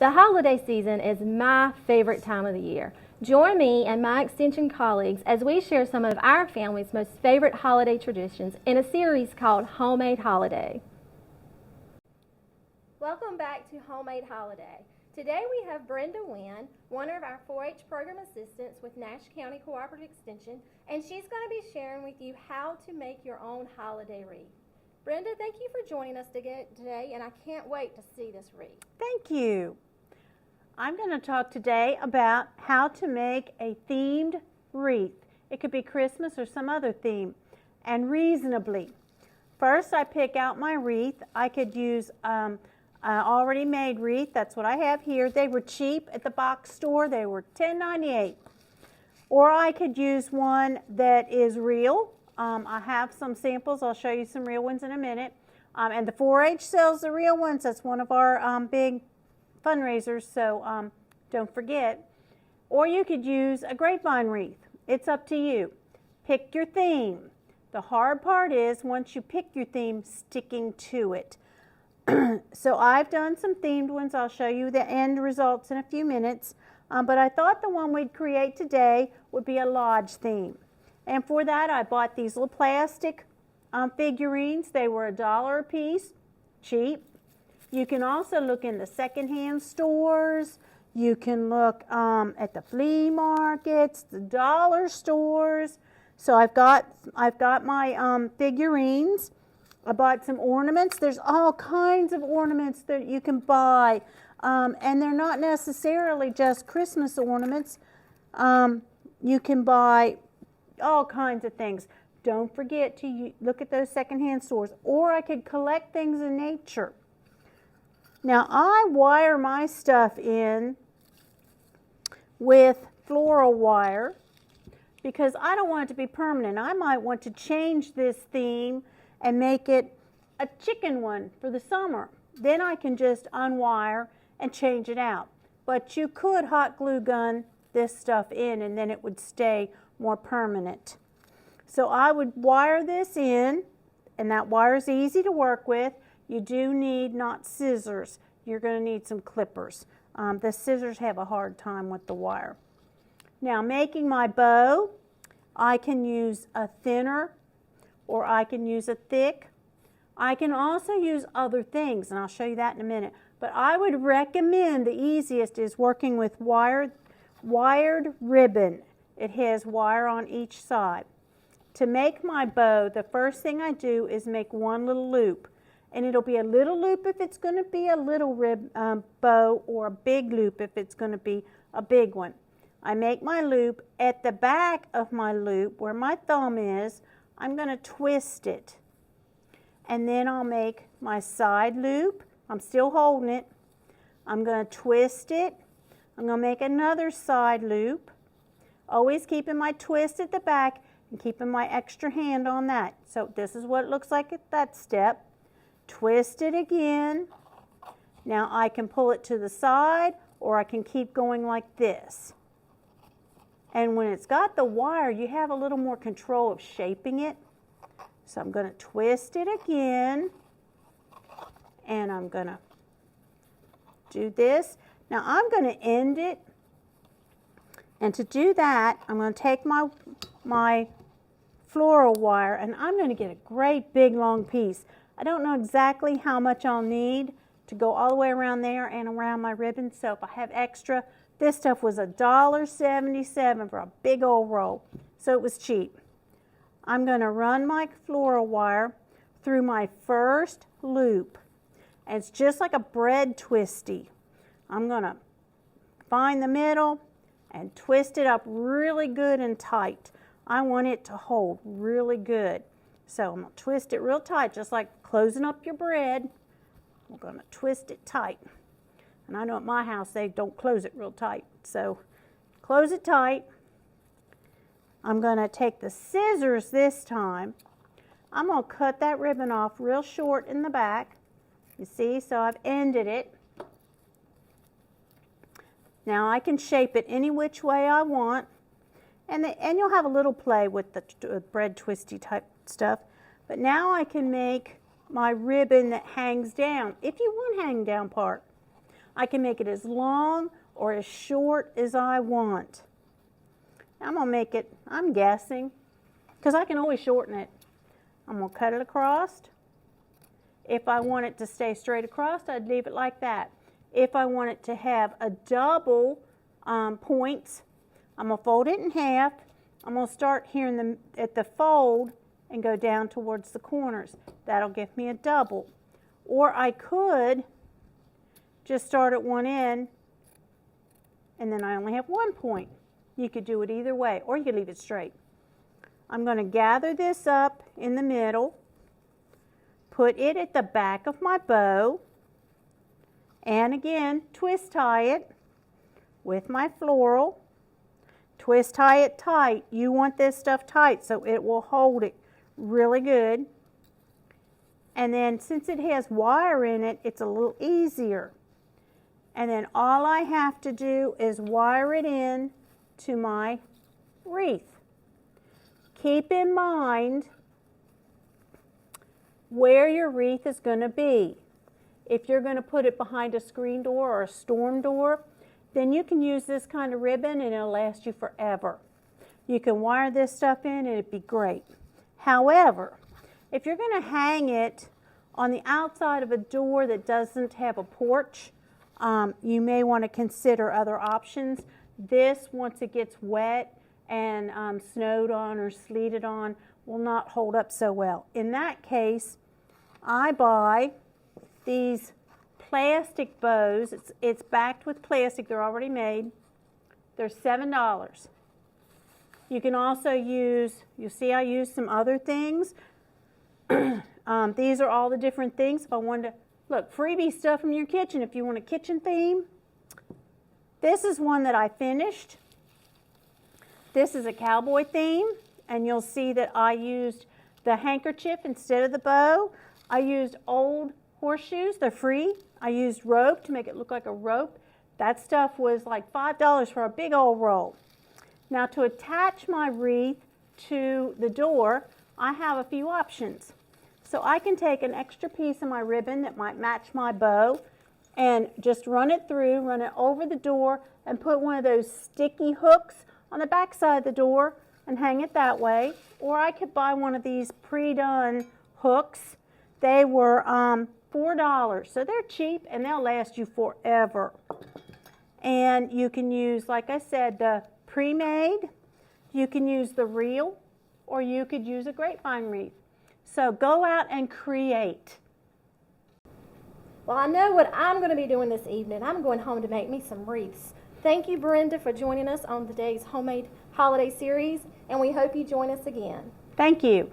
The holiday season is my favorite time of the year. Join me and my Extension colleagues as we share some of our family's most favorite holiday traditions in a series called Homemade Holiday. Welcome back to Homemade Holiday. Today we have Brenda Wynn, one of our 4-H program assistants with Nash County Cooperative Extension, and she's going to be sharing with you how to make your own holiday wreath. Brenda, thank you for joining us today, and I can't wait to see this wreath. Thank you. I'm going to talk today about how to make a themed wreath. It could be Christmas or some other theme, and reasonably. First, I pick out my wreath. I could use an already made wreath. That's what I have here. They were cheap at the box store. They were $10.98. Or I could use one that is real. I have some samples. I'll show you some real ones in a minute. And the 4-H sells the real ones. That's one of our big fundraisers, so don't forget. Or you could use a grapevine wreath. It's up to you. Pick your theme. The hard part is once you pick your theme, sticking to it. So I've done some themed ones. I'll show you the end results in a few minutes. But I thought the one we'd create today would be a lodge theme. And for that I bought these little plastic figurines. They were $1 a piece, cheap. You can also look in the secondhand stores. You can look at the flea markets, the dollar stores. So I've got my figurines. I bought some ornaments. There's all kinds of ornaments that you can buy, and they're not necessarily just Christmas ornaments. You can buy all kinds of things. Don't forget to look at those secondhand stores. Or I could collect things in nature. Now I wire my stuff in with floral wire because I don't want it to be permanent. I might want to change this theme and make it a chicken one for the summer. Then I can just unwire and change it out. But you could hot glue gun this stuff in and then it would stay more permanent. So I would wire this in, and that wire is easy to work with. You do need not scissors. You're going to need some clippers. The scissors have a hard time with the wire. Now making my bow, I can use a thinner or I can use a thick. I can also use other things, and I'll show you that in a minute. But I would recommend the easiest is working with wired ribbon. It has wire on each side. To make my bow, the first thing I do is make one little loop. And it'll be a little loop if it's going to be a little bow, or a big loop if it's going to be a big one. I make my loop. At the back of my loop, where my thumb is, I'm going to twist it. And then I'll make my side loop. I'm still holding it. I'm going to twist it. I'm going to make another side loop. Always keeping my twist at the back and keeping my extra hand on that. So this is what it looks like at that step. Twist it again. Now I can pull it to the side or I can keep going like this. And when it's got the wire, you have a little more control of shaping it. So I'm going to twist it again. And I'm going to do this. Now I'm going to end it. And to do that, I'm going to take my floral wire and I'm going to get a great big long piece. I don't know exactly how much I'll need to go all the way around there and around my ribbon. So if I have extra, this stuff was $1.77 for a big old roll. So it was cheap. I'm going to run my floral wire through my first loop. And it's just like a bread twisty. I'm going to find the middle and twist it up really good and tight. I want it to hold really good. So I'm going to twist it real tight, just like closing up your bread. We're going to twist it tight. And I know at my house they don't close it real tight. So close it tight. I'm going to take the scissors this time. I'm going to cut that ribbon off real short in the back. You see, so I've ended it. Now I can shape it any which way I want. And you'll have a little play with the bread twisty type stuff. But now I can make my ribbon that hangs down, if you want hang down part. I can make it as long or as short as I want. I'm going to make it, I'm guessing, because I can always shorten it. I'm going to cut it across. If I want it to stay straight across, I'd leave it like that. If I want it to have a double points, I'm going to fold it in half. I'm going to start here at the fold and go down towards the corners. That'll give me a double. Or I could just start at one end and then I only have 1 point. You could do it either way, or you could leave it straight. I'm going to gather this up in the middle, put it at the back of my bow, and again, twist tie it with my floral. Twist tie it tight. You want this stuff tight so it will hold it really good. And then since it has wire in it, it's a little easier. And then all I have to do is wire it in to my wreath. Keep in mind where your wreath is going to be. If you're going to put it behind a screen door or a storm door, then you can use this kind of ribbon and it'll last you forever. You can wire this stuff in and it'd be great. However, if you're going to hang it on the outside of a door that doesn't have a porch, you may want to consider other options. This, once it gets wet and snowed on or sleeted on, will not hold up so well. In that case, I buy these plastic bows. It's backed with plastic. They're already made. They're $7. You can also use, you'll see I use some other things. These are all the different things. If I wanted to, look, freebie stuff from your kitchen if you want a kitchen theme. This is one that I finished. This is a cowboy theme, and you'll see that I used the handkerchief instead of the bow. I used old horseshoes. They're free. I used rope to make it look like a rope. That stuff was like $5 for a big old roll. Now to attach my wreath to the door, I have a few options. So I can take an extra piece of my ribbon that might match my bow and just run it through, run it over the door, and put one of those sticky hooks on the back side of the door and hang it that way. Or I could buy one of these pre-done hooks. They were $4, so they're cheap and they'll last you forever. And you can use, like I said, the pre-made, you can use the real, or you could use a grapevine wreath. So go out and create. Well, I know what I'm going to be doing this evening. I'm going home to make me some wreaths. Thank you, Brenda, for joining us on today's Homemade Holiday Series, and we hope you join us again. Thank you.